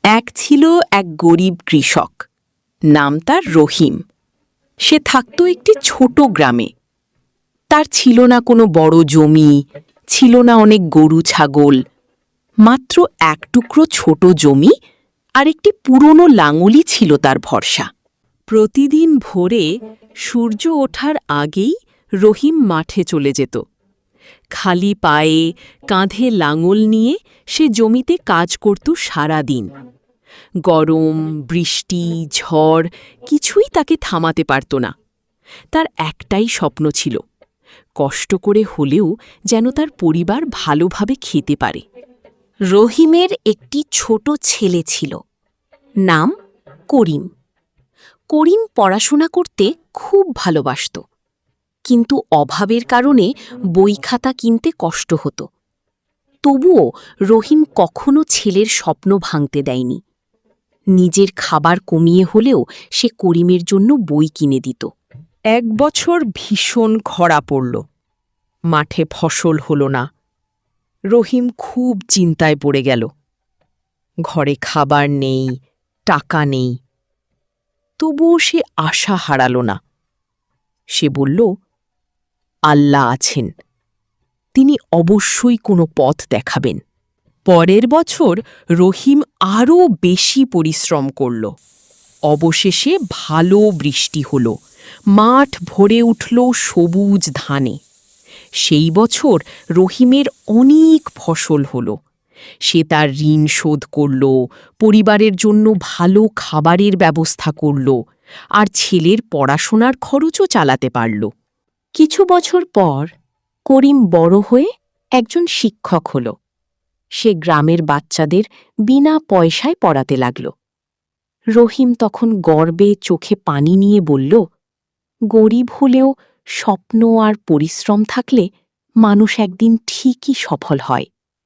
এক ছিল এক গরিব কৃষক, নাম তার রহিম। সে থাকত একটি ছোট গ্রামে। তার ছিল না কোনো বড় জমি, ছিল না অনেক গরু ছাগল, মাত্র এক টুকরো ছোট জমি আর একটি পুরনো লাঙলই ছিল তার ভরসা। প্রতিদিন ভোরে সূর্য ওঠার আগেই রহিম মাঠে চলে যেত। খালি পায়ে, কাঁধে লাঙল নিয়ে সে জমিতে কাজ করত সারা দিন। গরম, বৃষ্টি, ঝড় কিছুই তাকে থামাতে পারত না। তার একটাই স্বপ্ন ছিল, কষ্ট করে হলেও যেন তার পরিবার ভালোভাবে খেতে পারে। রহিমের একটি ছোট ছেলে ছিল, নাম করিম। করিম পড়াশোনা করতে খুব ভালোবাসত, কিন্তু অভাবের কারণে বই খাতা কিনতে কষ্ট হতো। তবুও রহিম কখনো ছেলের স্বপ্ন ভাঙতে দেয়নি। নিজের খাবার কমিয়ে হলেও সে করিমের জন্য বই কিনে দিত। এক বছর ভীষণ খরা পড়ল, মাঠে ফসল হল না। রহিম খুব চিন্তায় পড়ে গেল। ঘরে খাবার নেই, টাকা নেই। তবুও সে আশা হারাল না। সে বলল, আল্লাহ আছেন, তিনি অবশ্যই কোনো পথ দেখাবেন। পরের বছর রহিম আরও বেশি পরিশ্রম করল। অবশেষে ভালো বৃষ্টি হল, মাঠ ভরে উঠল সবুজ ধানে। সেই বছর রহিমের অনেক ফসল হল। সে তার ঋণ শোধ করল, পরিবারের জন্য ভালো খাবারের ব্যবস্থা করল, আর ছেলের পড়াশোনার খরচও চালাতে পারল। কিছু বছর পর করিম বড় হয়ে একজন শিক্ষক হল। সে গ্রামের বাচ্চাদের বিনা পয়সায় পড়াতে লাগল। রহিম তখন গর্বে চোখে পানি নিয়ে বলল, গরিব হলেও স্বপ্ন আর পরিশ্রম থাকলে মানুষ একদিন ঠিকই সফল হয়।